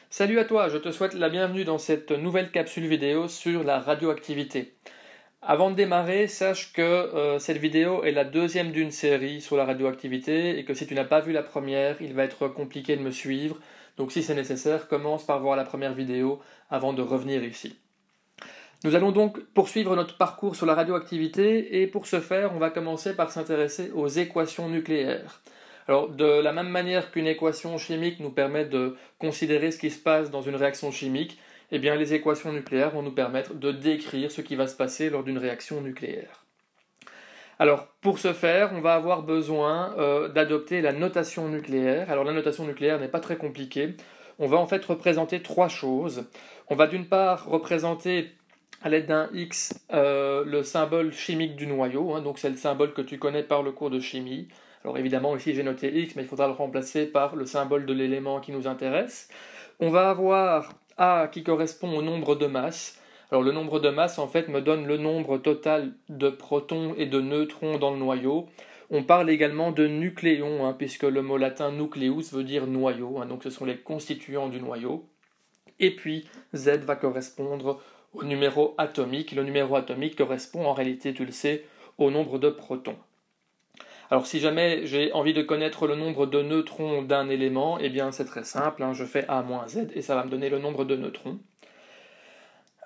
Salut à toi, je te souhaite la bienvenue dans cette nouvelle capsule vidéo sur la radioactivité. Avant de démarrer, sache que cette vidéo est la deuxième d'une série sur la radioactivité et que si tu n'as pas vu la première, il va être compliqué de me suivre. Donc si c'est nécessaire, commence par voir la première vidéo avant de revenir ici. Nous allons donc poursuivre notre parcours sur la radioactivité et pour ce faire, on va commencer par s'intéresser aux équations nucléaires. Alors, de la même manière qu'une équation chimique nous permet de considérer ce qui se passe dans une réaction chimique, eh bien, les équations nucléaires vont nous permettre de décrire ce qui va se passer lors d'une réaction nucléaire. Alors, pour ce faire, on va avoir besoin d'adopter la notation nucléaire. Alors, la notation nucléaire n'est pas très compliquée. On va en fait représenter trois choses. On va d'une part représenter à l'aide d'un X le symbole chimique du noyau, donc c'est le symbole que tu connais par le cours de chimie. Alors évidemment ici j'ai noté X, mais il faudra le remplacer par le symbole de l'élément qui nous intéresse. On va avoir A qui correspond au nombre de masse. Alors le nombre de masse en fait me donne le nombre total de protons et de neutrons dans le noyau. On parle également de nucléons, puisque le mot latin nucleus veut dire noyau, donc ce sont les constituants du noyau. Et puis Z va correspondre au numéro atomique. Le numéro atomique correspond en réalité, tu le sais, au nombre de protons. Alors si jamais j'ai envie de connaître le nombre de neutrons d'un élément, eh bien c'est très simple, je fais A moins Z et ça va me donner le nombre de neutrons.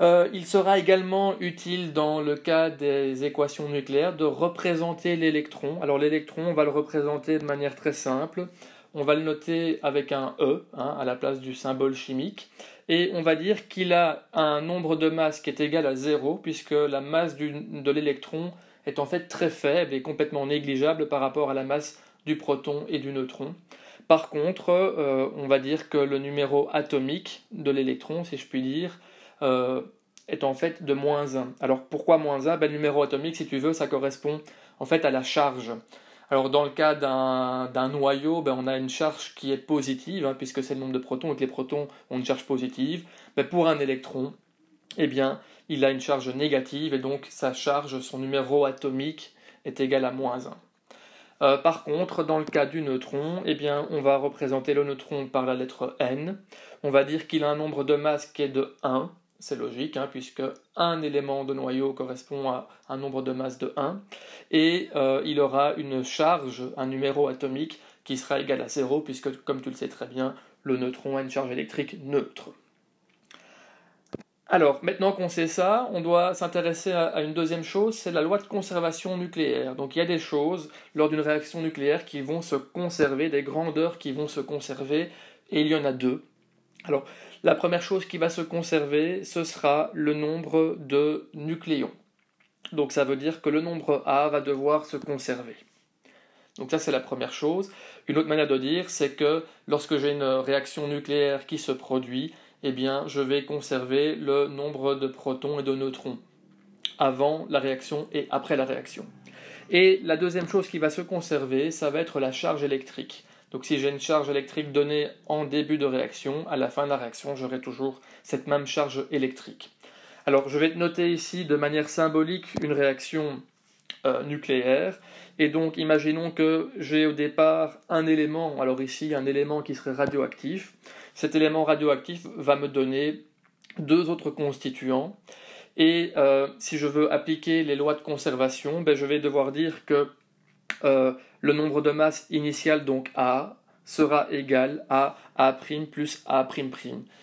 Il sera également utile dans le cas des équations nucléaires de représenter l'électron. Alors l'électron, on va le représenter de manière très simple. On va le noter avec un E à la place du symbole chimique. Et on va dire qu'il a un nombre de masse qui est égal à 0, puisque la masse de l'électron est en fait très faible et complètement négligeable par rapport à la masse du proton et du neutron. Par contre, on va dire que le numéro atomique de l'électron, si je puis dire, est en fait de moins 1. Alors pourquoi moins 1 Le numéro atomique, si tu veux, ça correspond en fait à la charge. Alors dans le cas d'un noyau, on a une charge qui est positive, puisque c'est le nombre de protons, et que les protons ont une charge positive. Pour un électron, eh bien, il a une charge négative, et donc sa charge, son numéro atomique, est égal à moins 1. Par contre, dans le cas du neutron, eh bien, on va représenter le neutron par la lettre N. On va dire qu'il a un nombre de masse qui est de 1. C'est logique, puisque un élément de noyau correspond à un nombre de masse de 1. Et il aura une charge, un numéro atomique, qui sera égal à 0, puisque, comme tu le sais très bien, le neutron a une charge électrique neutre. Alors, maintenant qu'on sait ça, on doit s'intéresser à une deuxième chose, c'est la loi de conservation nucléaire. Donc il y a des choses, lors d'une réaction nucléaire, qui vont se conserver, des grandeurs qui vont se conserver, et il y en a deux. Alors, la première chose qui va se conserver, ce sera le nombre de nucléons. Donc ça veut dire que le nombre A va devoir se conserver. Donc ça c'est la première chose. Une autre manière de dire, c'est que lorsque j'ai une réaction nucléaire qui se produit, eh bien je vais conserver le nombre de protons et de neutrons avant la réaction et après la réaction. Et la deuxième chose qui va se conserver, ça va être la charge électrique. Donc si j'ai une charge électrique donnée en début de réaction, à la fin de la réaction, j'aurai toujours cette même charge électrique. Alors je vais noter ici de manière symbolique une réaction nucléaire. Et donc imaginons que j'ai au départ un élément, alors ici un élément qui serait radioactif. Cet élément radioactif va me donner deux autres constituants. Et si je veux appliquer les lois de conservation, je vais devoir dire que le nombre de masse initial, donc A, sera égal à A' plus A''.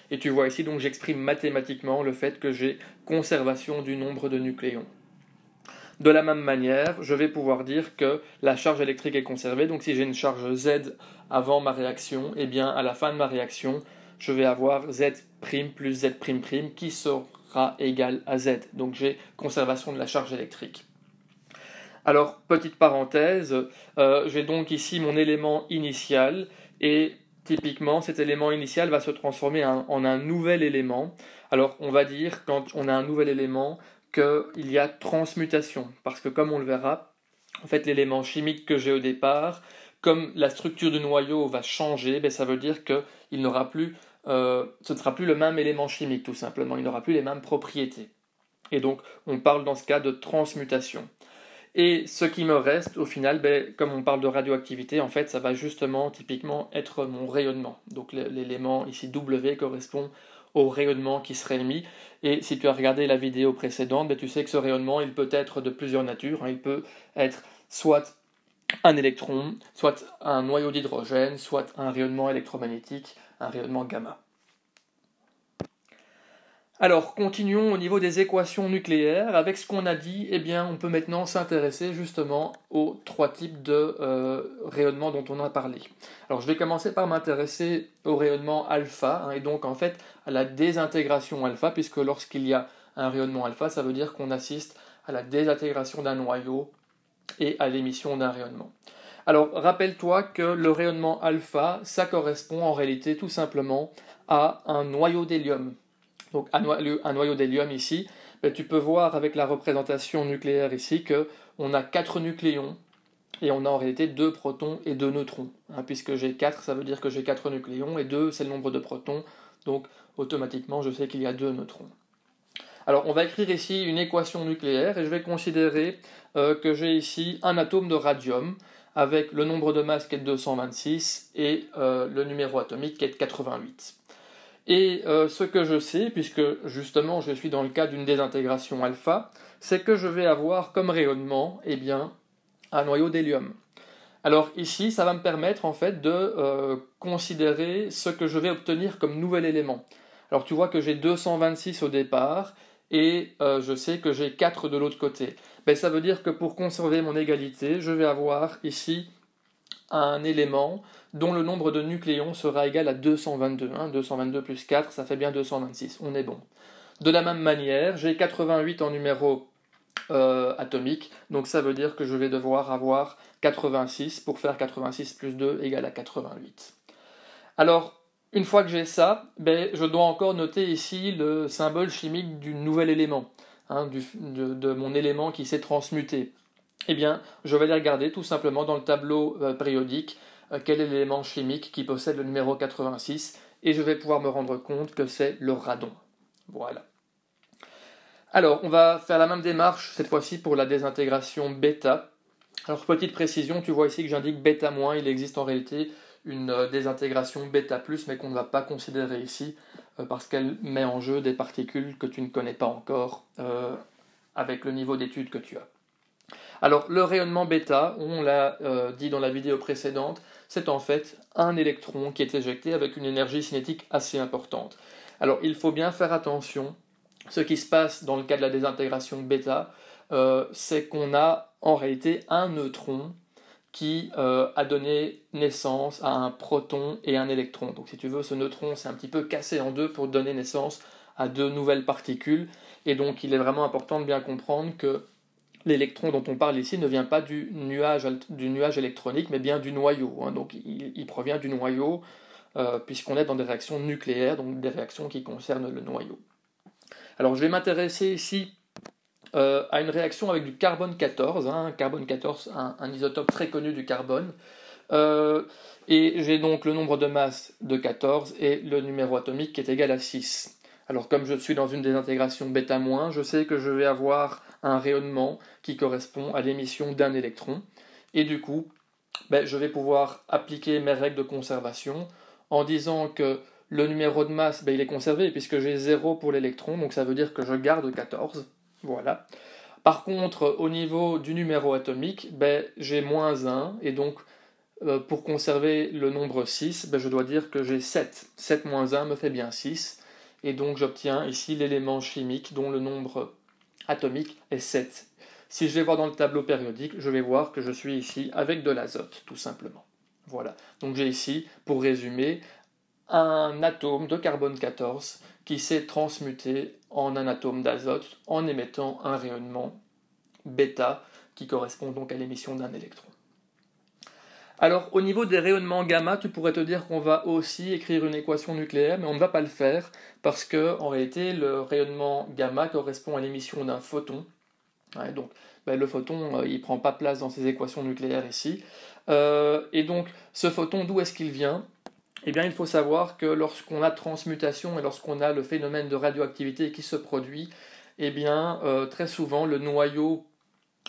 Et tu vois ici, donc j'exprime mathématiquement le fait que j'ai conservation du nombre de nucléons. De la même manière, je vais pouvoir dire que la charge électrique est conservée. Donc si j'ai une charge Z avant ma réaction, eh bien à la fin de ma réaction, je vais avoir Z' plus Z'' qui sera égal à Z. Donc j'ai conservation de la charge électrique. Alors, petite parenthèse, j'ai donc ici mon élément initial et typiquement cet élément initial va se transformer en un nouvel élément. Alors, on va dire quand on a un nouvel élément qu'il y a transmutation, parce que comme on le verra, en fait l'élément chimique que j'ai au départ, comme la structure du noyau va changer, ça veut dire que ce ne sera plus le même élément chimique tout simplement, il n'aura plus les mêmes propriétés. Et donc on parle dans ce cas de transmutation. Et ce qui me reste, au final, comme on parle de radioactivité, en fait, ça va justement, typiquement, être mon rayonnement. Donc l'élément ici W correspond au rayonnement qui serait émis. Et si tu as regardé la vidéo précédente, tu sais que ce rayonnement, il peut être de plusieurs natures. Il peut être soit un électron, soit un noyau d'hydrogène, soit un rayonnement électromagnétique, un rayonnement gamma. Alors, continuons au niveau des équations nucléaires. Avec ce qu'on a dit, on peut maintenant s'intéresser justement aux trois types de rayonnement dont on a parlé. Alors, je vais commencer par m'intéresser au rayonnement alpha, et donc en fait à la désintégration alpha, puisque lorsqu'il y a un rayonnement alpha, ça veut dire qu'on assiste à la désintégration d'un noyau et à l'émission d'un rayonnement. Alors, rappelle-toi que le rayonnement alpha, ça correspond en réalité tout simplement à un noyau d'hélium. Donc un noyau d'hélium ici, tu peux voir avec la représentation nucléaire ici qu'on a 4 nucléons et on a en réalité 2 protons et 2 neutrons. Puisque j'ai 4, ça veut dire que j'ai 4 nucléons et 2 c'est le nombre de protons, donc automatiquement je sais qu'il y a 2 neutrons. Alors on va écrire ici une équation nucléaire et je vais considérer que j'ai ici un atome de radium avec le nombre de masse qui est de 226 et le numéro atomique qui est de 88. Et ce que je sais, puisque justement je suis dans le cas d'une désintégration alpha, c'est que je vais avoir comme rayonnement un noyau d'hélium. Alors ici, ça va me permettre en fait de considérer ce que je vais obtenir comme nouvel élément. Alors tu vois que j'ai 226 au départ et je sais que j'ai 4 de l'autre côté. Ça veut dire que pour conserver mon égalité, je vais avoir ici un élément dont le nombre de nucléons sera égal à 222. 222 plus 4, ça fait bien 226. On est bon. De la même manière, j'ai 88 en numéro atomique, donc ça veut dire que je vais devoir avoir 86 pour faire 86 plus 2 égale à 88. Alors, une fois que j'ai ça, je dois encore noter ici le symbole chimique du nouvel élément, de mon élément qui s'est transmuté. Je vais les regarder tout simplement dans le tableau périodique, quel est l'élément chimique qui possède le numéro 86, et je vais pouvoir me rendre compte que c'est le radon. Voilà. Alors, on va faire la même démarche, cette fois-ci pour la désintégration bêta. Alors, petite précision, tu vois ici que j'indique bêta-, il existe en réalité une désintégration bêta+, mais qu'on ne va pas considérer ici, parce qu'elle met en jeu des particules que tu ne connais pas encore, avec le niveau d'étude que tu as. Alors, le rayonnement bêta, on l'a dit dans la vidéo précédente, c'est en fait un électron qui est éjecté avec une énergie cinétique assez importante. Alors, il faut bien faire attention. Ce qui se passe dans le cas de la désintégration bêta, c'est qu'on a en réalité un neutron qui a donné naissance à un proton et un électron. Donc, si tu veux, ce neutron s'est un petit peu cassé en deux pour donner naissance à deux nouvelles particules. Et donc, il est vraiment important de bien comprendre que l'électron dont on parle ici ne vient pas du nuage électronique, mais bien du noyau. Donc il provient du noyau, puisqu'on est dans des réactions nucléaires, donc des réactions qui concernent le noyau. Alors je vais m'intéresser ici à une réaction avec du carbone 14, carbone 14, un isotope très connu du carbone. Et j'ai donc le nombre de masse de 14 et le numéro atomique qui est égal à 6. Alors comme je suis dans une désintégration bêta-, je sais que je vais avoir un rayonnement qui correspond à l'émission d'un électron. Et du coup, je vais pouvoir appliquer mes règles de conservation en disant que le numéro de masse, il est conservé puisque j'ai 0 pour l'électron, donc ça veut dire que je garde 14. Voilà. Par contre, au niveau du numéro atomique, j'ai -1, et donc pour conserver le nombre 6, je dois dire que j'ai 7. 7 moins 1 me fait bien 6. Et donc j'obtiens ici l'élément chimique dont le nombre atomique est 7. Si je vais voir dans le tableau périodique, je vais voir que je suis ici avec de l'azote, tout simplement. Voilà. Donc j'ai ici, pour résumer, un atome de carbone 14 qui s'est transmuté en un atome d'azote en émettant un rayonnement bêta qui correspond donc à l'émission d'un électron. Alors, au niveau des rayonnements gamma, tu pourrais te dire qu'on va aussi écrire une équation nucléaire, mais on ne va pas le faire, parce que, en réalité, le rayonnement gamma correspond à l'émission d'un photon. Donc, le photon, il ne prend pas place dans ces équations nucléaires ici. Et donc, ce photon, d'où est-ce qu'il vient ? Il faut savoir que lorsqu'on a transmutation et lorsqu'on a le phénomène de radioactivité qui se produit, très souvent, le noyau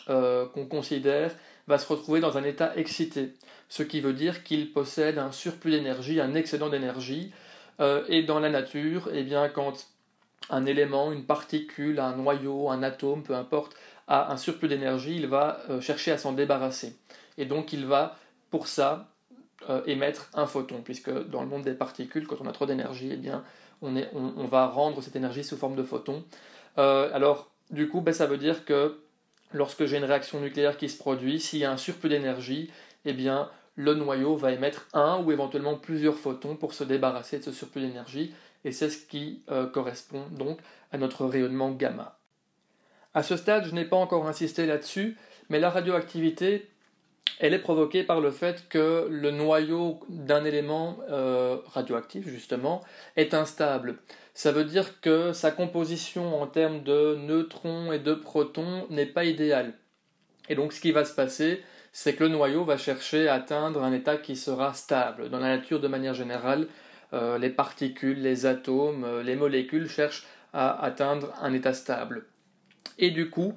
qu'on considère va se retrouver dans un état excité, ce qui veut dire qu'il possède un surplus d'énergie, un excédent d'énergie, et dans la nature, eh bien, quand un élément, une particule, un noyau, un atome, peu importe, a un surplus d'énergie, il va chercher à s'en débarrasser. Et donc il va, pour ça, émettre un photon, puisque dans le monde des particules, quand on a trop d'énergie, eh bien, on va rendre cette énergie sous forme de photon. Alors, du coup, ça veut dire que lorsque j'ai une réaction nucléaire qui se produit, s'il y a un surplus d'énergie, eh bien, le noyau va émettre un ou éventuellement plusieurs photons pour se débarrasser de ce surplus d'énergie, et c'est ce qui correspond donc à notre rayonnement gamma. À ce stade, je n'ai pas encore insisté là-dessus, mais la radioactivité, elle est provoquée par le fait que le noyau d'un élément radioactif, justement, est instable. Ça veut dire que sa composition en termes de neutrons et de protons n'est pas idéale. Et donc ce qui va se passer, c'est que le noyau va chercher à atteindre un état qui sera stable. Dans la nature, de manière générale, les particules, les atomes, les molécules cherchent à atteindre un état stable. Et du coup,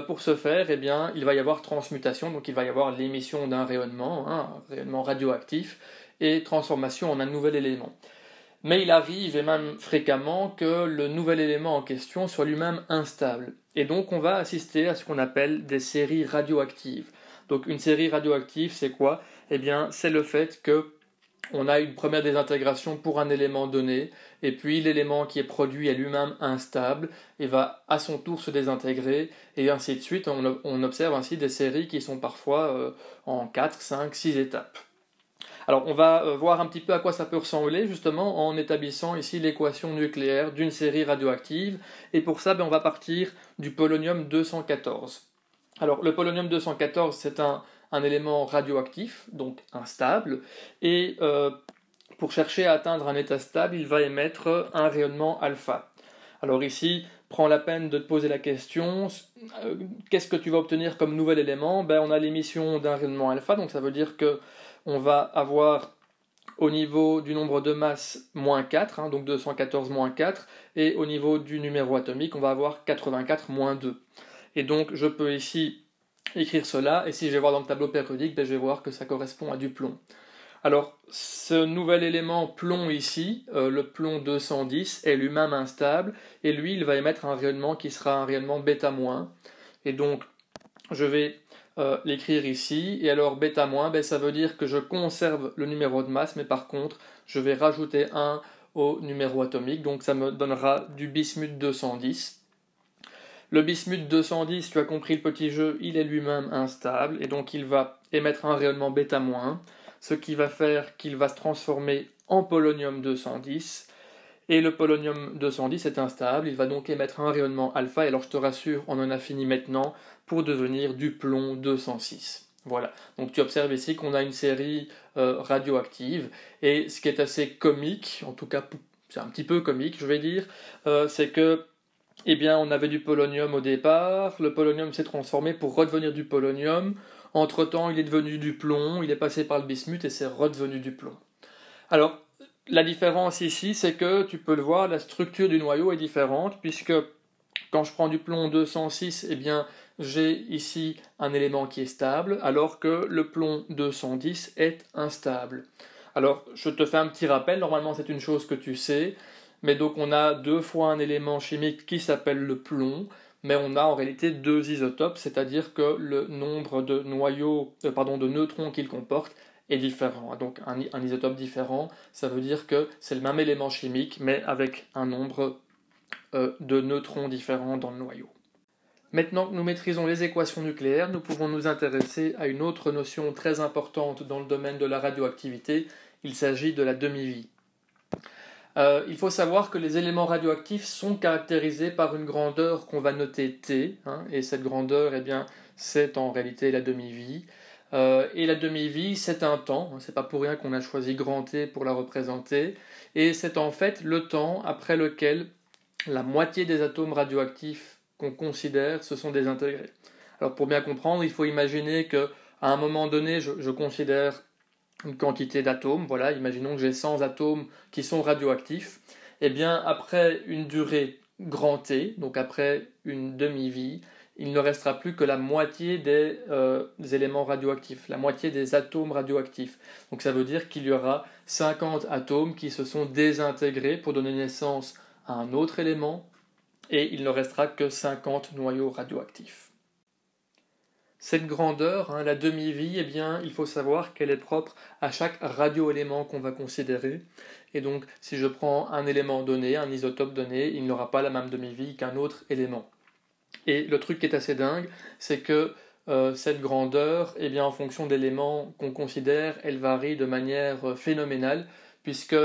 pour ce faire, eh bien, il va y avoir transmutation, donc il va y avoir l'émission d'un rayonnement, un rayonnement radioactif, et transformation en un nouvel élément. Mais il arrive, et même fréquemment, que le nouvel élément en question soit lui-même instable. Et donc on va assister à ce qu'on appelle des séries radioactives. Donc une série radioactive, c'est quoi? Eh bien, c'est le fait que on a une première désintégration pour un élément donné, et puis l'élément qui est produit est lui-même instable, et va à son tour se désintégrer, et ainsi de suite. On observe ainsi des séries qui sont parfois en 4, 5, 6 étapes. Alors on va voir un petit peu à quoi ça peut ressembler, justement, en établissant ici l'équation nucléaire d'une série radioactive, et pour ça, on va partir du polonium 214. Alors le polonium 214, c'est un élément radioactif, donc instable, et pour chercher à atteindre un état stable, il va émettre un rayonnement alpha. Alors ici, prends la peine de te poser la question, qu'est-ce que tu vas obtenir comme nouvel élément? On a l'émission d'un rayonnement alpha, donc ça veut dire que on va avoir au niveau du nombre de masse moins 4, donc 214 moins 4, et au niveau du numéro atomique, on va avoir 84 moins 2. Et donc je peux ici écrire cela, et si je vais voir dans le tableau périodique, je vais voir que ça correspond à du plomb. Alors, ce nouvel élément plomb ici, le plomb 210, est lui-même instable, et lui, il va émettre un rayonnement qui sera un rayonnement β-. Et donc, je vais l'écrire ici, et alors β-, ça veut dire que je conserve le numéro de masse, mais par contre, je vais rajouter 1 au numéro atomique, donc ça me donnera du bismuth 210. Le bismuth 210, tu as compris le petit jeu, il est lui-même instable, et donc il va émettre un rayonnement β-, ce qui va faire qu'il va se transformer en polonium 210, et le polonium 210 est instable, il va donc émettre un rayonnement alpha, et alors je te rassure, on en a fini maintenant, pour devenir du plomb 206. Voilà, donc tu observes ici qu'on a une série radioactive, et ce qui est assez comique, en tout cas c'est un petit peu comique je vais dire, c'est que on avait du polonium au départ, le polonium s'est transformé pour redevenir du polonium, entre-temps il est devenu du plomb, il est passé par le bismuth et c'est redevenu du plomb. Alors, la différence ici, c'est que, tu peux le voir, la structure du noyau est différente, puisque quand je prends du plomb 206, j'ai ici un élément qui est stable, alors que le plomb 210 est instable. Alors, je te fais un petit rappel, normalement c'est une chose que tu sais, mais donc on a deux fois un élément chimique qui s'appelle le plomb, mais on a en réalité deux isotopes, c'est-à-dire que le nombre de de neutrons qu'il comporte est différent. Donc un isotope différent, ça veut dire que c'est le même élément chimique, mais avec un nombre de neutrons différents dans le noyau. Maintenant que nous maîtrisons les équations nucléaires, nous pouvons nous intéresser à une autre notion très importante dans le domaine de la radioactivité, il s'agit de la demi-vie. Il faut savoir que les éléments radioactifs sont caractérisés par une grandeur qu'on va noter T, et cette grandeur, c'est en réalité la demi-vie. Et la demi-vie, c'est un temps, c'est pas pour rien qu'on a choisi grand T pour la représenter, et c'est en fait le temps après lequel la moitié des atomes radioactifs qu'on considère se sont désintégrés. Alors pour bien comprendre, il faut imaginer qu'à un moment donné, je considère une quantité d'atomes, voilà, imaginons que j'ai 100 atomes qui sont radioactifs, après une durée grand T, donc après une demi-vie, il ne restera plus que la moitié des éléments radioactifs, la moitié des atomes radioactifs. Donc ça veut dire qu'il y aura 50 atomes qui se sont désintégrés pour donner naissance à un autre élément, et il ne restera que 50 noyaux radioactifs. Cette grandeur, la demi-vie, eh bien, il faut savoir qu'elle est propre à chaque radioélément qu'on va considérer. Et donc, si je prends un élément donné, un isotope donné, il n'aura pas la même demi-vie qu'un autre élément. Et le truc qui est assez dingue, c'est que cette grandeur, eh bien, en fonction d'éléments qu'on considère, elle varie de manière phénoménale, puisque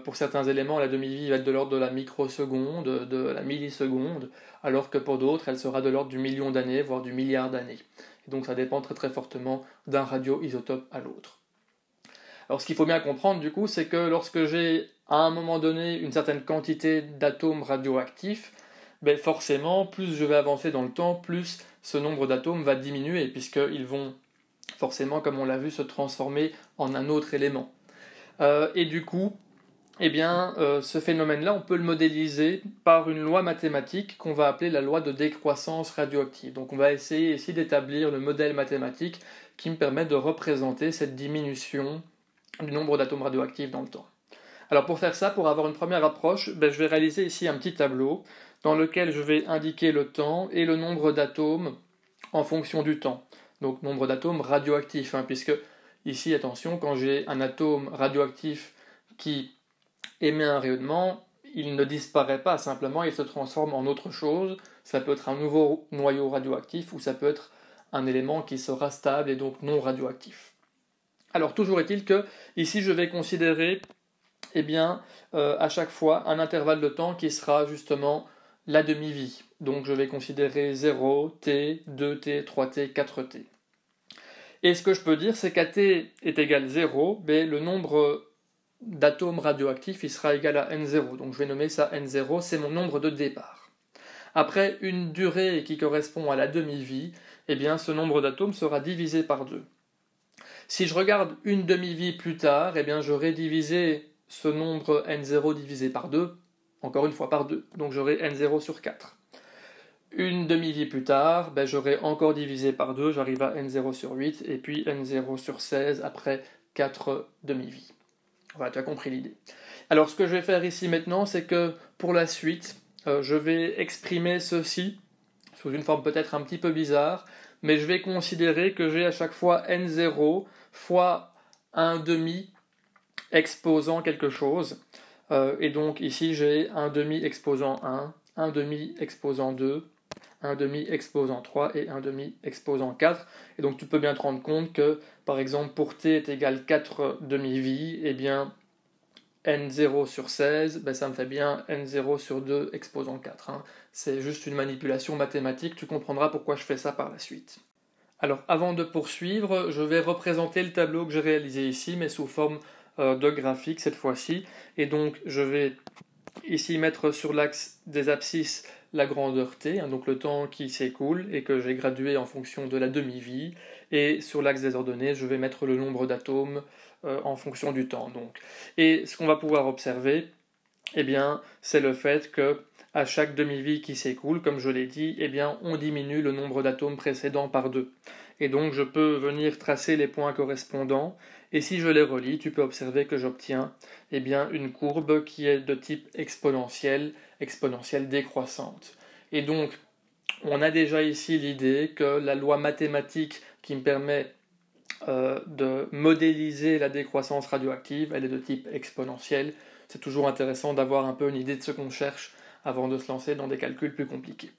pour certains éléments, la demi-vie va être de l'ordre de la microseconde, de la milliseconde, alors que pour d'autres, elle sera de l'ordre du million d'années, voire du milliard d'années. Et donc ça dépend très très fortement d'un radioisotope à l'autre. Alors ce qu'il faut bien comprendre du coup, c'est que lorsque j'ai à un moment donné une certaine quantité d'atomes radioactifs, ben forcément, plus je vais avancer dans le temps, plus ce nombre d'atomes va diminuer, puisqu'ils vont forcément, comme on l'a vu, se transformer en un autre élément. Et du coup, eh bien, ce phénomène-là, on peut le modéliser par une loi mathématique qu'on va appeler la loi de décroissance radioactive. Donc on va essayer ici d'établir le modèle mathématique qui me permet de représenter cette diminution du nombre d'atomes radioactifs dans le temps. Alors pour faire ça, pour avoir une première approche, je vais réaliser ici un petit tableau dans lequel je vais indiquer le temps et le nombre d'atomes en fonction du temps. Donc nombre d'atomes radioactifs, puisque ici, attention, quand j'ai un atome radioactif qui émet un rayonnement, il ne disparaît pas, simplement il se transforme en autre chose. Ça peut être un nouveau noyau radioactif ou ça peut être un élément qui sera stable et donc non radioactif. Alors toujours est-il que ici je vais considérer à chaque fois un intervalle de temps qui sera justement la demi-vie. Donc je vais considérer 0, t, 2t, 3t, 4t. Et ce que je peux dire, c'est qu'à t est égal 0, le nombre d'atomes radioactifs il sera égal à n0. Donc je vais nommer ça n0, c'est mon nombre de départ. Après une durée qui correspond à la demi-vie, ce nombre d'atomes sera divisé par 2. Si je regarde une demi-vie plus tard, j'aurai divisé ce nombre n0 divisé par 2, encore une fois par 2. Donc j'aurai n0 sur 4. Une demi-vie plus tard, j'aurai encore divisé par 2, j'arrive à n0 sur 8, et puis n0 sur 16 après 4 demi-vies. Voilà, tu as compris l'idée. Alors ce que je vais faire ici maintenant, c'est que pour la suite, je vais exprimer ceci sous une forme peut-être un petit peu bizarre, mais je vais considérer que j'ai à chaque fois n0 fois un demi exposant quelque chose. Et donc ici j'ai un demi exposant 1, un demi exposant 2, un demi exposant 3 et un demi exposant 4. Et donc tu peux bien te rendre compte que, par exemple, pour t est égal 4 demi-vies, n0 sur 16, ça me fait bien n0 sur 2 exposant 4. C'est juste une manipulation mathématique, tu comprendras pourquoi je fais ça par la suite. Alors avant de poursuivre, je vais représenter le tableau que j'ai réalisé ici, mais sous forme de graphique cette fois-ci. Et donc je vais ici mettre sur l'axe des abscisses la grandeur t, donc le temps qui s'écoule et que j'ai gradué en fonction de la demi-vie. Et sur l'axe des ordonnées, je vais mettre le nombre d'atomes en fonction du temps. Donc. Et ce qu'on va pouvoir observer, c'est le fait que à chaque demi-vie qui s'écoule, comme je l'ai dit, on diminue le nombre d'atomes précédents par 2. Et donc je peux venir tracer les points correspondants, et si je les relie, tu peux observer que j'obtiens une courbe qui est de type exponentielle décroissante. Et donc, on a déjà ici l'idée que la loi mathématique qui me permet de modéliser la décroissance radioactive, elle est de type exponentielle. C'est toujours intéressant d'avoir un peu une idée de ce qu'on cherche avant de se lancer dans des calculs plus compliqués.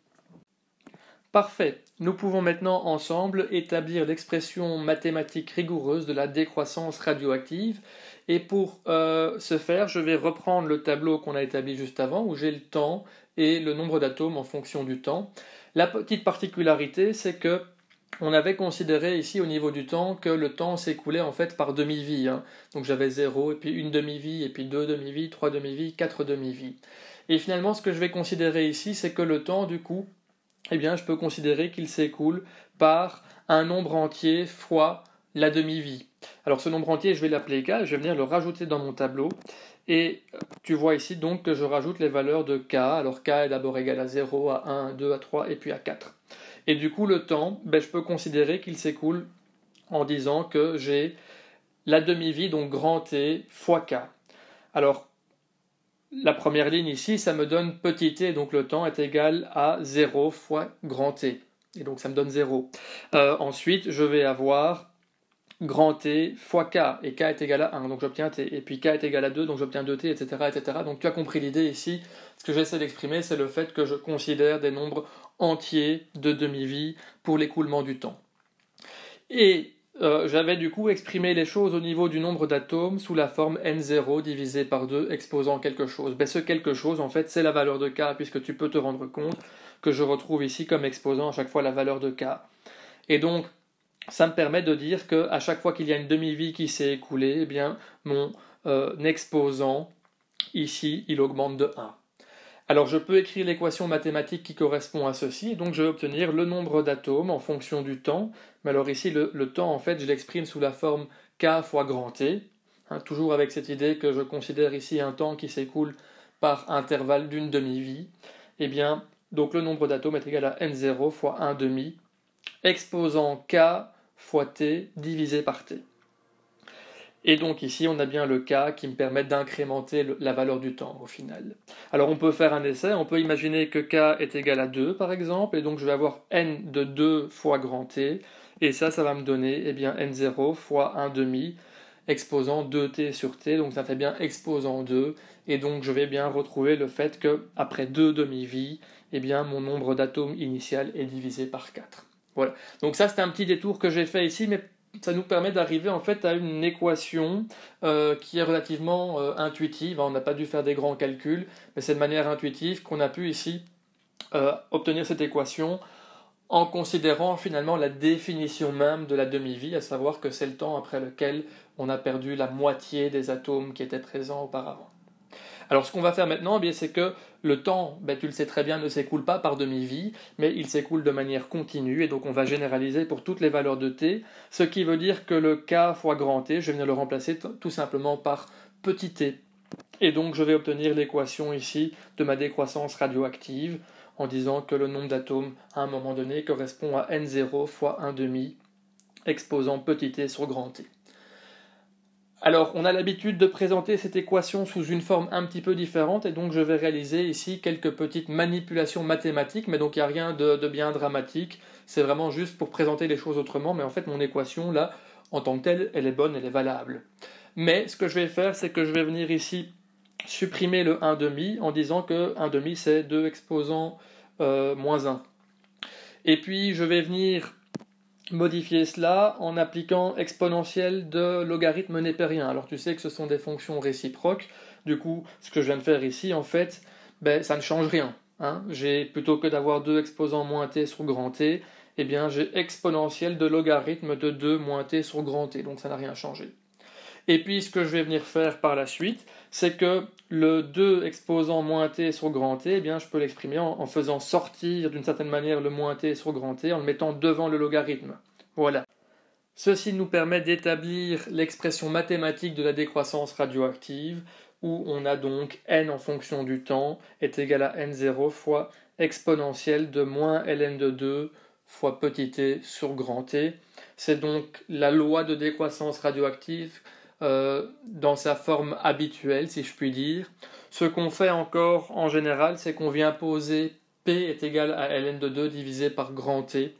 Parfait, nous pouvons maintenant ensemble établir l'expression mathématique rigoureuse de la décroissance radioactive, et pour ce faire, je vais reprendre le tableau qu'on a établi juste avant, où j'ai le temps et le nombre d'atomes en fonction du temps. La petite particularité, c'est que on avait considéré ici au niveau du temps que le temps s'écoulait en fait par demi-vie. Donc j'avais 0, et puis une demi-vie, et puis 2 demi-vies, 3 demi-vies, 4 demi-vies. Et finalement, ce que je vais considérer ici, c'est que le temps, du coup, je peux considérer qu'il s'écoule par un nombre entier fois la demi-vie. Alors ce nombre entier, je vais l'appeler k, je vais venir le rajouter dans mon tableau. Et tu vois ici donc que je rajoute les valeurs de k. Alors k est d'abord égal à 0, à 1, à 2, à 3 et puis à 4. Et du coup, le temps, je peux considérer qu'il s'écoule en disant que j'ai la demi-vie, donc grand T fois K. Alors, la première ligne ici, ça me donne petit t, donc le temps est égal à 0 fois grand T. Et donc ça me donne 0. Ensuite, je vais avoir grand T fois K, et K est égal à 1, donc j'obtiens T. Et puis K est égal à 2, donc j'obtiens 2T, etc., etc. Donc tu as compris l'idée ici. Ce que j'essaie d'exprimer, c'est le fait que je considère des nombres entiers de demi-vie pour l'écoulement du temps. Et j'avais du coup exprimé les choses au niveau du nombre d'atomes sous la forme n0 divisé par 2 exposant quelque chose. Ce quelque chose, en fait, c'est la valeur de K, puisque tu peux te rendre compte que je retrouve ici comme exposant à chaque fois la valeur de K. Et donc, ça me permet de dire qu'à chaque fois qu'il y a une demi-vie qui s'est écoulée, eh bien, mon exposant, ici, il augmente de 1. Alors je peux écrire l'équation mathématique qui correspond à ceci, et donc je vais obtenir le nombre d'atomes en fonction du temps. Mais alors ici, le temps, en fait, je l'exprime sous la forme K fois grand T, toujours avec cette idée que je considère ici un temps qui s'écoule par intervalle d'une demi-vie. Eh bien, donc le nombre d'atomes est égal à n0 fois 1 demi, exposant K fois T divisé par T. Et donc ici, on a bien le cas qui me permet d'incrémenter la valeur du temps au final. Alors on peut faire un essai, on peut imaginer que k est égal à 2 par exemple, et donc je vais avoir n de 2 fois grand T, et ça va me donner n0 fois 1 demi, exposant 2t sur t, donc ça fait bien exposant 2, et donc je vais bien retrouver le fait que après 2 demi-vies, mon nombre d'atomes initial est divisé par 4. Voilà, donc ça c'est un petit détour que j'ai fait ici, mais ça nous permet d'arriver en fait à une équation qui est relativement intuitive. On n'a pas dû faire des grands calculs, mais c'est de manière intuitive qu'on a pu ici obtenir cette équation en considérant finalement la définition même de la demi-vie, à savoir que c'est le temps après lequel on a perdu la moitié des atomes qui étaient présents auparavant. Alors ce qu'on va faire maintenant, c'est que le temps, tu le sais très bien, ne s'écoule pas par demi-vie, mais il s'écoule de manière continue, et donc on va généraliser pour toutes les valeurs de t, ce qui veut dire que le k fois grand T, je vais venir le remplacer tout simplement par petit t. Et donc je vais obtenir l'équation ici de ma décroissance radioactive, en disant que le nombre d'atomes à un moment donné correspond à n0 fois 1 demi, exposant petit t sur grand T. Alors, on a l'habitude de présenter cette équation sous une forme un petit peu différente, et donc je vais réaliser ici quelques petites manipulations mathématiques, mais donc il n'y a rien de bien dramatique, c'est vraiment juste pour présenter les choses autrement, mais en fait mon équation, là, en tant que telle, elle est bonne, elle est valable. Mais ce que je vais faire, c'est que je vais venir ici supprimer le 1 demi, en disant que 1 demi c'est 2 exposant moins 1. Et puis je vais venir modifier cela en appliquant exponentielle de logarithme népérien. Alors tu sais que ce sont des fonctions réciproques, du coup ce que je viens de faire ici en fait, ça ne change rien. J'ai, plutôt que d'avoir 2 exposants moins t sur grand T, j'ai exponentielle de logarithme de 2 moins t sur grand T, donc ça n'a rien changé. Et puis ce que je vais venir faire par la suite, c'est que le 2 exposant moins t sur grand T, je peux l'exprimer en faisant sortir d'une certaine manière le moins t sur grand T, en le mettant devant le logarithme. Voilà. Ceci nous permet d'établir l'expression mathématique de la décroissance radioactive, où on a donc n en fonction du temps est égal à n0 fois exponentielle de moins ln de 2 fois petit t sur grand T. C'est donc la loi de décroissance radioactive dans sa forme habituelle, si je puis dire. Ce qu'on fait encore en général, c'est qu'on vient poser P est égal à ln de 2 divisé par grand T.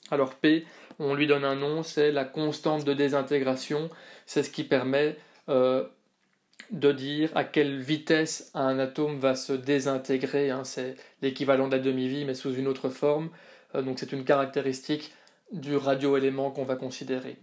Alors P, on lui donne un nom, c'est la constante de désintégration, c'est ce qui permet de dire à quelle vitesse un atome va se désintégrer, c'est l'équivalent de la demi-vie mais sous une autre forme, donc c'est une caractéristique du radioélément qu'on va considérer.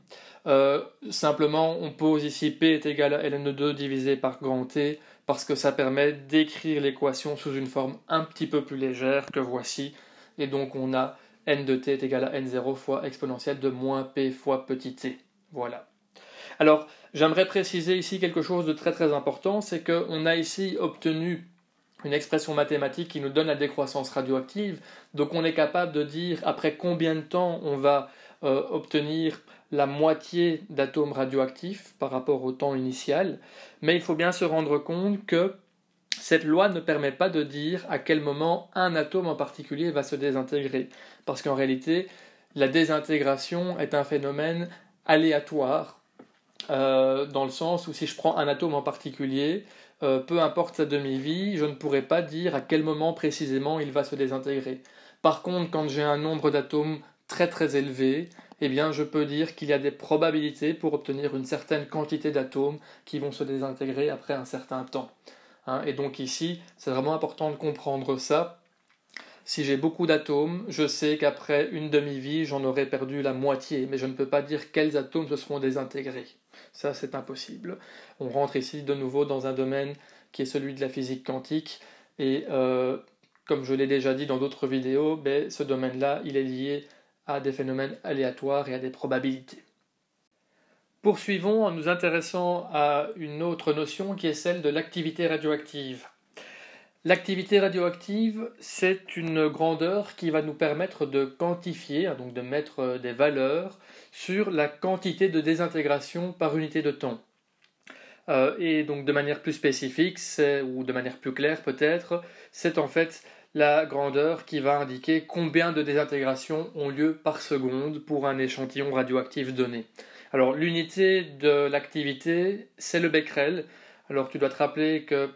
Simplement, on pose ici P est égal à ln de 2 divisé par grand T, parce que ça permet d'écrire l'équation sous une forme un petit peu plus légère que voici, et donc on a n de t est égal à n0 fois exponentielle de moins p fois petit t. Voilà. Alors, j'aimerais préciser ici quelque chose de très très important, c'est qu'on a ici obtenu une expression mathématique qui nous donne la décroissance radioactive, donc on est capable de dire après combien de temps on va obtenir la moitié d'atomes radioactifs par rapport au temps initial, mais il faut bien se rendre compte que cette loi ne permet pas de dire à quel moment un atome en particulier va se désintégrer, parce qu'en réalité, la désintégration est un phénomène aléatoire, dans le sens où si je prends un atome en particulier, peu importe sa demi-vie, je ne pourrais pas dire à quel moment précisément il va se désintégrer. Par contre, quand j'ai un nombre d'atomes très très élevé, eh bien je peux dire qu'il y a des probabilités pour obtenir une certaine quantité d'atomes qui vont se désintégrer après un certain temps. Et donc ici, c'est vraiment important de comprendre ça. Si j'ai beaucoup d'atomes, je sais qu'après une demi-vie, j'en aurai perdu la moitié, mais je ne peux pas dire quels atomes se seront désintégrés. Ça, c'est impossible. On rentre ici de nouveau dans un domaine qui est celui de la physique quantique, et comme je l'ai déjà dit dans d'autres vidéos, ce domaine-là, il est lié à des phénomènes aléatoires et à des probabilités. Poursuivons en nous intéressant à une autre notion qui est celle de l'activité radioactive. L'activité radioactive, c'est une grandeur qui va nous permettre de quantifier, donc de mettre des valeurs sur la quantité de désintégration par unité de temps. Et donc de manière plus spécifique, ou de manière plus claire peut-être, c'est en fait la grandeur qui va indiquer combien de désintégrations ont lieu par seconde pour un échantillon radioactif donné. Alors l'unité de l'activité, c'est le becquerel. Alors tu dois te rappeler que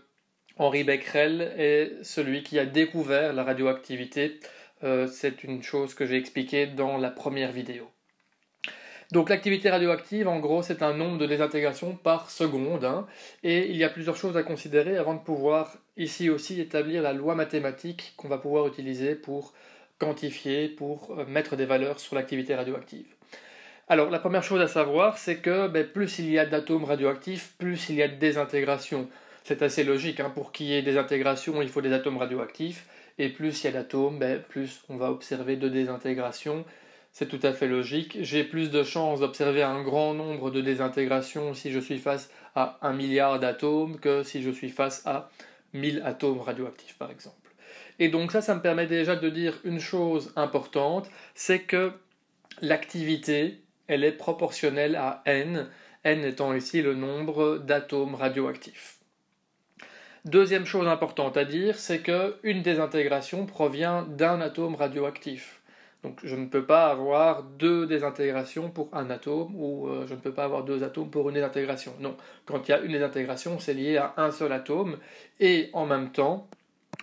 Henri Becquerel est celui qui a découvert la radioactivité. C'est une chose que j'ai expliquée dans la première vidéo. Donc l'activité radioactive, en gros, c'est un nombre de désintégrations par seconde. Et il y a plusieurs choses à considérer avant de pouvoir ici aussi établir la loi mathématique qu'on va pouvoir utiliser pour quantifier, pour mettre des valeurs sur l'activité radioactive. Alors la première chose à savoir, c'est que plus il y a d'atomes radioactifs, plus il y a de désintégrations. C'est assez logique, pour qu'il y ait des intégrations, il faut des atomes radioactifs, et plus il y a d'atomes, plus on va observer de désintégrations. C'est tout à fait logique. J'ai plus de chances d'observer un grand nombre de désintégrations si je suis face à 1 milliard d'atomes que si je suis face à 1000 atomes radioactifs, par exemple. Et donc ça me permet déjà de dire une chose importante, c'est que l'activité, elle est proportionnelle à n, n étant ici le nombre d'atomes radioactifs. Deuxième chose importante à dire, c'est qu'une désintégration provient d'un atome radioactif. Donc je ne peux pas avoir deux désintégrations pour un atome, ou je ne peux pas avoir deux atomes pour une désintégration. Non, quand il y a une désintégration, c'est lié à un seul atome, et en même temps,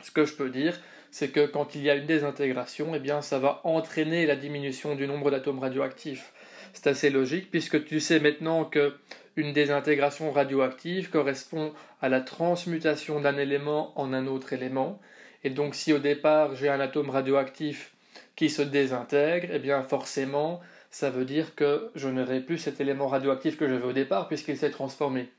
ce que je peux dire, c'est que quand il y a une désintégration, ça va entraîner la diminution du nombre d'atomes radioactifs. C'est assez logique, puisque tu sais maintenant que une désintégration radioactive correspond à la transmutation d'un élément en un autre élément, et donc si au départ j'ai un atome radioactif qui se désintègre, forcément ça veut dire que je n'aurai plus cet élément radioactif que j'avais au départ puisqu'il s'est transformé.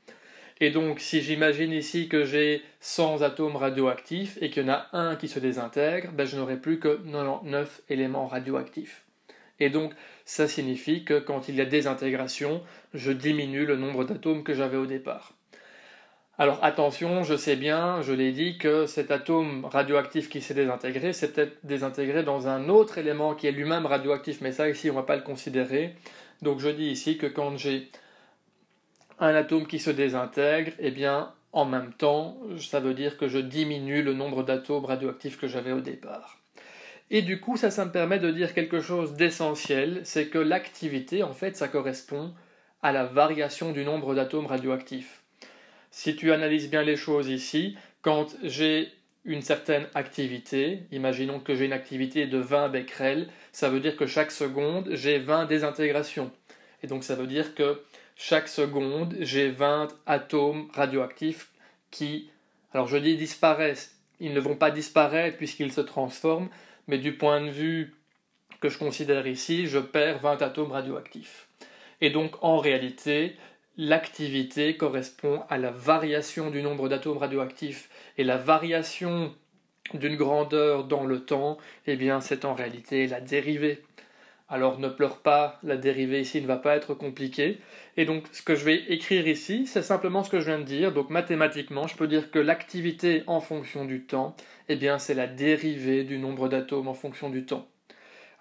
Et donc si j'imagine ici que j'ai 100 atomes radioactifs et qu'il y en a un qui se désintègre, je n'aurai plus que 99 éléments radioactifs. Et donc ça signifie que quand il y a désintégration, je diminue le nombre d'atomes que j'avais au départ. Alors attention, je sais bien, je l'ai dit, que cet atome radioactif qui s'est désintégré, c'est peut-être désintégré dans un autre élément qui est lui-même radioactif, mais ça ici on ne va pas le considérer. Donc je dis ici que quand j'ai un atome qui se désintègre, en même temps, ça veut dire que je diminue le nombre d'atomes radioactifs que j'avais au départ. Et du coup, ça me permet de dire quelque chose d'essentiel, c'est que l'activité, en fait, ça correspond à la variation du nombre d'atomes radioactifs. Si tu analyses bien les choses ici, quand j'ai une certaine activité, imaginons que j'ai une activité de 20 becquerels, ça veut dire que chaque seconde, j'ai 20 désintégrations. Et donc ça veut dire que chaque seconde, j'ai 20 atomes radioactifs qui, alors je dis disparaissent, ils ne vont pas disparaître puisqu'ils se transforment, mais du point de vue que je considère ici, je perds 20 atomes radioactifs. Et donc en réalité, l'activité correspond à la variation du nombre d'atomes radioactifs, et la variation d'une grandeur dans le temps, c'est en réalité la dérivée. Alors ne pleure pas, la dérivée ici ne va pas être compliquée. Et donc ce que je vais écrire ici, c'est simplement ce que je viens de dire. Donc mathématiquement, je peux dire que l'activité en fonction du temps, c'est la dérivée du nombre d'atomes en fonction du temps.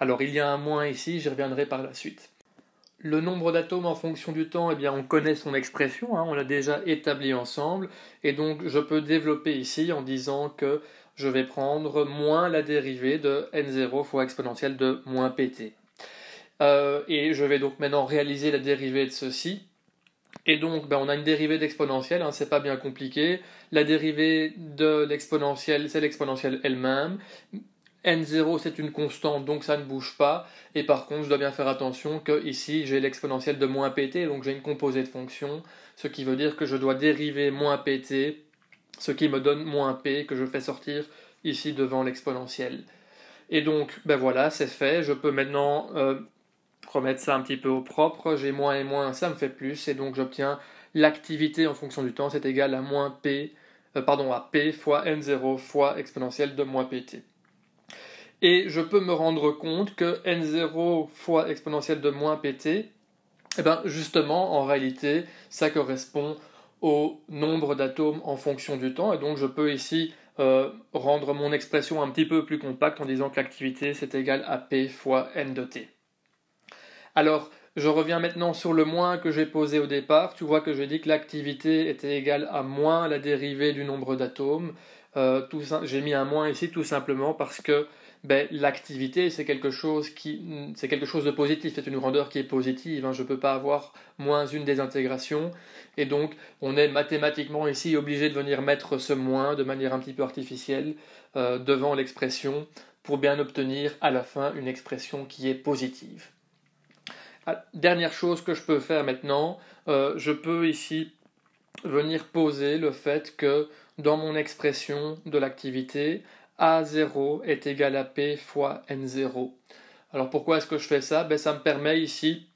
Alors il y a un moins ici, j'y reviendrai par la suite. Le nombre d'atomes en fonction du temps, eh bien, on connaît son expression, hein, on l'a déjà établi ensemble, et donc je peux développer ici en disant que je vais prendre moins la dérivée de n0 fois exponentielle de moins pt. Et je vais donc maintenant réaliser la dérivée de ceci. Et donc, on a une dérivée d'exponentielle, hein, c'est pas bien compliqué. La dérivée de l'exponentielle, c'est l'exponentielle elle-même. N0 c'est une constante, donc ça ne bouge pas. Et par contre, je dois bien faire attention que ici j'ai l'exponentielle de moins pt, donc j'ai une composée de fonction, ce qui veut dire que je dois dériver moins pt, ce qui me donne moins p que je fais sortir ici devant l'exponentielle. Et donc, voilà, c'est fait. Je peux maintenant remettre ça un petit peu au propre. J'ai moins et moins, ça me fait plus, et donc j'obtiens l'activité en fonction du temps, c'est égal à moins p, à p fois n0 fois exponentielle de moins pt. Et je peux me rendre compte que n0 fois exponentielle de moins pt, justement, en réalité, ça correspond au nombre d'atomes en fonction du temps, et donc je peux ici rendre mon expression un petit peu plus compacte en disant que l'activité c'est égal à p fois n de t. Alors, je reviens maintenant sur le moins que j'ai posé au départ. Tu vois que j'ai dit que l'activité était égale à moins la dérivée du nombre d'atomes. J'ai mis un moins ici tout simplement parce que l'activité c'est quelque chose de positif, c'est une grandeur qui est positive, hein. Je ne peux pas avoir moins une désintégration, et donc on est mathématiquement ici obligé de venir mettre ce moins de manière un petit peu artificielle devant l'expression pour bien obtenir à la fin une expression qui est positive. Dernière chose que je peux faire maintenant, je peux ici venir poser le fait que dans mon expression de l'activité, A0 est égal à P fois N0. Alors pourquoi est-ce que je fais ça? Ça me permet ici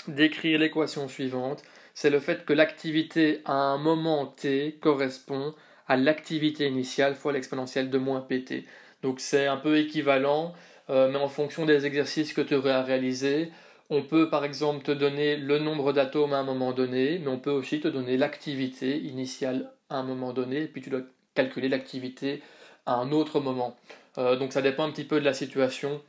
d'écrire l'équation suivante. C'est le fait que l'activité à un moment t correspond à l'activité initiale fois l'exponentielle de moins pt. Donc c'est un peu équivalent, mais en fonction des exercices que tu aurais à réaliser, on peut par exemple te donner le nombre d'atomes à un moment donné, mais on peut aussi te donner l'activité initiale à un moment donné, et puis tu dois calculer l'activité à un autre moment. Donc ça dépend un petit peu de la situation,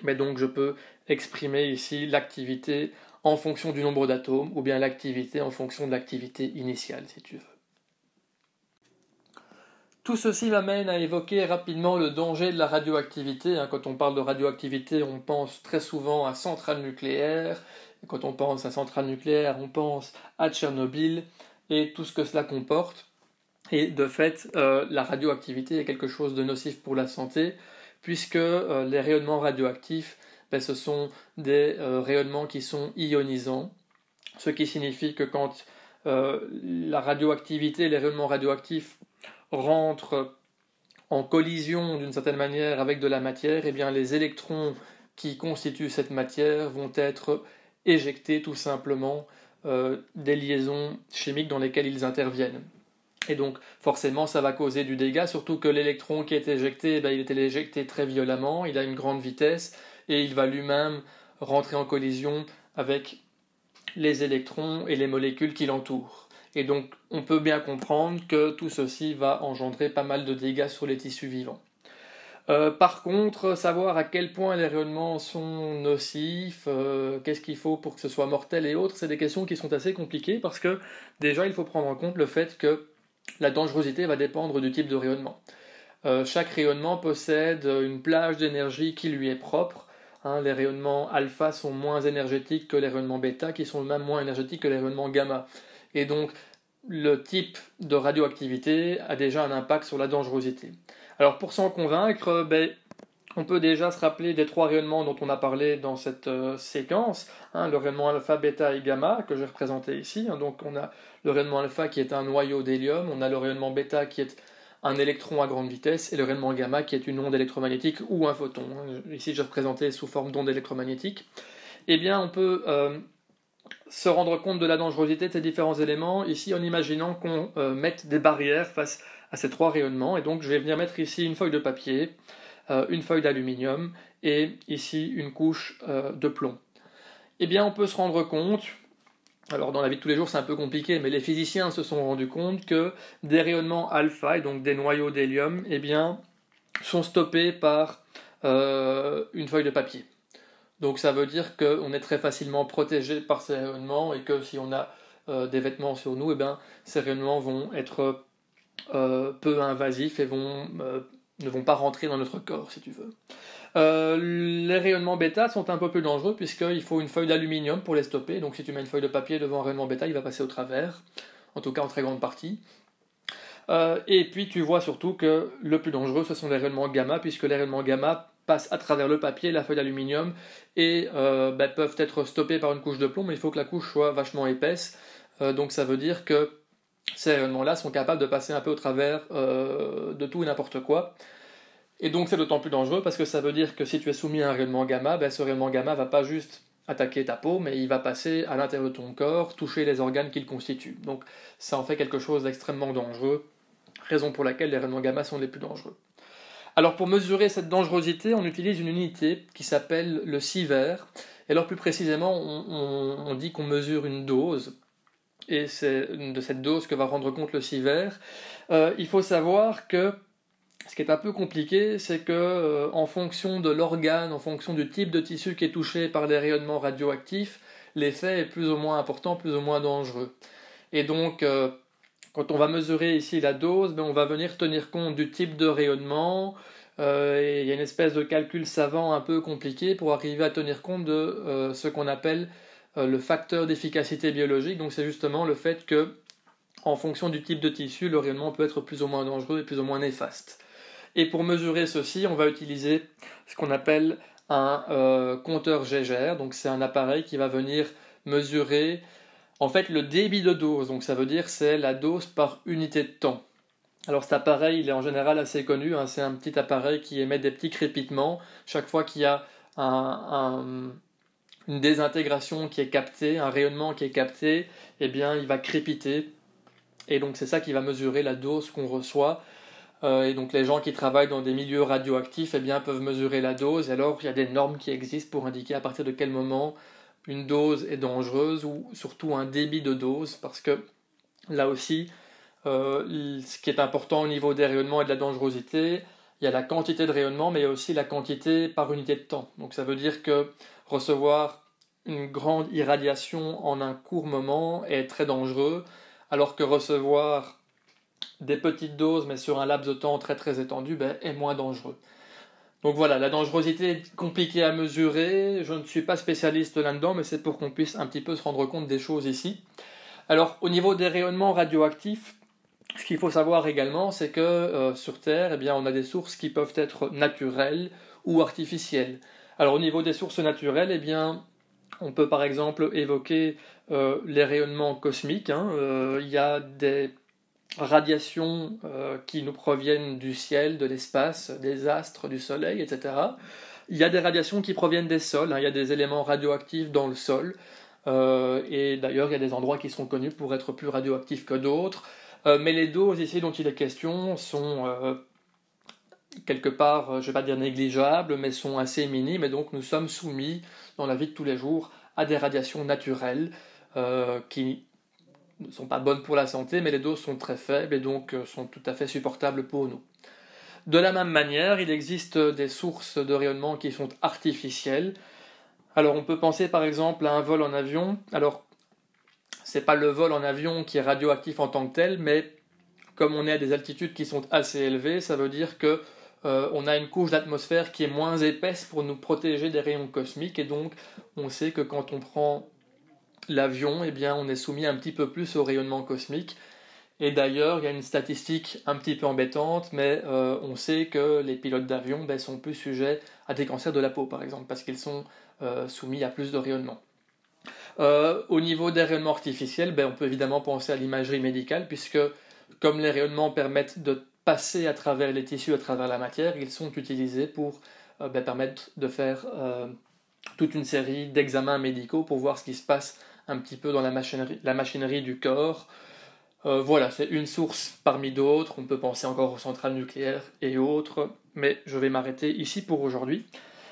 mais donc je peux exprimer ici l'activité en fonction du nombre d'atomes, ou bien l'activité en fonction de l'activité initiale, si tu veux. Tout ceci m'amène à évoquer rapidement le danger de la radioactivité. Quand on parle de radioactivité, on pense très souvent à centrales nucléaires. Et quand on pense à centrales nucléaires, on pense à Tchernobyl et tout ce que cela comporte. Et de fait, la radioactivité est quelque chose de nocif pour la santé, puisque les rayonnements radioactifs, ce sont des rayonnements qui sont ionisants, ce qui signifie que quand la radioactivité, les rayonnements radioactifs rentrent en collision d'une certaine manière avec de la matière, et bien les électrons qui constituent cette matière vont être éjectés tout simplement des liaisons chimiques dans lesquelles ils interviennent. Et donc forcément ça va causer du dégât, surtout que l'électron qui est éjecté, il est éjecté très violemment, il a une grande vitesse, et il va lui-même rentrer en collision avec les électrons et les molécules qui l'entourent. Et donc on peut bien comprendre que tout ceci va engendrer pas mal de dégâts sur les tissus vivants. Par contre, savoir à quel point les rayonnements sont nocifs, qu'est-ce qu'il faut pour que ce soit mortel et autres, c'est des questions qui sont assez compliquées parce que déjà il faut prendre en compte le fait que la dangerosité va dépendre du type de rayonnement. Chaque rayonnement possède une plage d'énergie qui lui est propre. Les rayonnements alpha sont moins énergétiques que les rayonnements bêta, qui sont même moins énergétiques que les rayonnements gamma. Et donc, le type de radioactivité a déjà un impact sur la dangerosité. Alors, pour s'en convaincre, on peut déjà se rappeler des trois rayonnements dont on a parlé dans cette séquence, le rayonnement alpha, bêta et gamma, que j'ai représenté ici. Donc, on a le rayonnement alpha qui est un noyau d'hélium, on a le rayonnement bêta qui est un électron à grande vitesse, et le rayonnement gamma qui est une onde électromagnétique ou un photon. Ici, j'ai représenté sous forme d'onde électromagnétique. Eh bien, on peut se rendre compte de la dangerosité de ces différents éléments, ici en imaginant qu'on mette des barrières face à ces trois rayonnements. Et donc, je vais venir mettre ici une feuille de papier, une feuille d'aluminium, et ici une couche de plomb. Eh bien, on peut se rendre compte... Alors dans la vie de tous les jours c'est un peu compliqué, mais les physiciens se sont rendus compte que des rayonnements alpha, et donc des noyaux d'hélium, sont stoppés par une feuille de papier. Donc ça veut dire qu'on est très facilement protégé par ces rayonnements et que si on a des vêtements sur nous, eh bien, ces rayonnements vont être peu invasifs et ne vont pas rentrer dans notre corps, si tu veux. Les rayonnements bêta sont un peu plus dangereux puisqu'il faut une feuille d'aluminium pour les stopper. Donc si tu mets une feuille de papier devant un rayonnement bêta, il va passer au travers, en tout cas en très grande partie. Et puis tu vois surtout que le plus dangereux, ce sont les rayonnements gamma, puisque les rayonnements gamma passent à travers le papier, la feuille d'aluminium, et peuvent être stoppés par une couche de plomb, mais il faut que la couche soit vachement épaisse. Donc ça veut dire que ces rayonnements-là sont capables de passer un peu au travers de tout et n'importe quoi. Et donc c'est d'autant plus dangereux parce que ça veut dire que si tu es soumis à un rayonnement gamma, ce rayonnement gamma va pas juste attaquer ta peau, mais il va passer à l'intérieur de ton corps, toucher les organes qu'il constitue. Donc ça en fait quelque chose d'extrêmement dangereux, raison pour laquelle les rayonnements gamma sont les plus dangereux. Alors pour mesurer cette dangerosité, on utilise une unité qui s'appelle le sievert. Et alors plus précisément, on dit qu'on mesure une dose, et c'est de cette dose que va rendre compte le sievert. Il faut savoir que ce qui est un peu compliqué, c'est que en fonction de l'organe, en fonction du type de tissu qui est touché par les rayonnements radioactifs, l'effet est plus ou moins important, plus ou moins dangereux. Et donc, quand on va mesurer ici la dose, on va venir tenir compte du type de rayonnement. Et il y a une espèce de calcul savant un peu compliqué pour arriver à tenir compte de ce qu'on appelle le facteur d'efficacité biologique. Donc c'est justement le fait que, en fonction du type de tissu, le rayonnement peut être plus ou moins dangereux et plus ou moins néfaste. Et pour mesurer ceci, on va utiliser ce qu'on appelle un compteur Geiger. Donc c'est un appareil qui va venir mesurer en fait le débit de dose. Donc ça veut dire c'est la dose par unité de temps. Alors cet appareil, il est en général assez connu. C'est un petit appareil qui émet des petits crépitements chaque fois qu'il y a une désintégration qui est captée, un rayonnement qui est capté, eh bien il va crépiter. Et donc c'est ça qui va mesurer la dose qu'on reçoit. Et donc les gens qui travaillent dans des milieux radioactifs peuvent mesurer la dose. Et alors il y a des normes qui existent pour indiquer à partir de quel moment une dose est dangereuse ou surtout un débit de dose, parce que là aussi, ce qui est important au niveau des rayonnements et de la dangerosité, il y a la quantité de rayonnement, mais il y a aussi la quantité par unité de temps. Donc ça veut dire que recevoir une grande irradiation en un court moment est très dangereux, alors que recevoir des petites doses, mais sur un laps de temps très très étendu, est moins dangereux. Donc voilà, la dangerosité est compliquée à mesurer, je ne suis pas spécialiste là-dedans, mais c'est pour qu'on puisse un petit peu se rendre compte des choses ici. Alors au niveau des rayonnements radioactifs, ce qu'il faut savoir également, c'est que sur Terre, on a des sources qui peuvent être naturelles ou artificielles. Alors au niveau des sources naturelles, on peut par exemple évoquer les rayonnements cosmiques. Il y a des radiations qui nous proviennent du ciel, de l'espace, des astres, du soleil, etc. Il y a des radiations qui proviennent des sols, il y a des éléments radioactifs dans le sol, et d'ailleurs il y a des endroits qui sont connus pour être plus radioactifs que d'autres, mais les doses ici dont il est question sont quelque part, je ne vais pas dire négligeables, mais sont assez minimes, et donc nous sommes soumis dans la vie de tous les jours à des radiations naturelles qui ne sont pas bonnes pour la santé, mais les doses sont très faibles et donc sont tout à fait supportables pour nous. De la même manière, il existe des sources de rayonnement qui sont artificielles. Alors on peut penser par exemple à un vol en avion. Alors c'est pas le vol en avion qui est radioactif en tant que tel, mais comme on est à des altitudes qui sont assez élevées, ça veut dire que on a une couche d'atmosphère qui est moins épaisse pour nous protéger des rayons cosmiques, et donc on sait que quand on prend l'avion, on est soumis un petit peu plus au rayonnement cosmique. Et d'ailleurs, il y a une statistique un petit peu embêtante, mais on sait que les pilotes d'avion sont plus sujets à des cancers de la peau, par exemple, parce qu'ils sont soumis à plus de rayonnement. Au niveau des rayonnements artificiels, on peut évidemment penser à l'imagerie médicale, puisque comme les rayonnements permettent de passer à travers les tissus, à travers la matière, ils sont utilisés pour permettre de faire toute une série d'examens médicaux pour voir ce qui se passe un petit peu dans la machinerie du corps. Voilà, c'est une source parmi d'autres. On peut penser encore aux centrales nucléaires et autres, mais je vais m'arrêter ici pour aujourd'hui.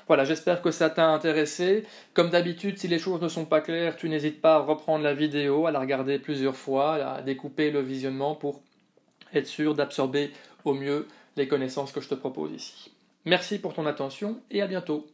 Voilà, j'espère que ça t'a intéressé. Comme d'habitude, si les choses ne sont pas claires, tu n'hésites pas à reprendre la vidéo, à la regarder plusieurs fois, à découper le visionnement pour être sûr d'absorber au mieux les connaissances que je te propose ici. Merci pour ton attention et à bientôt.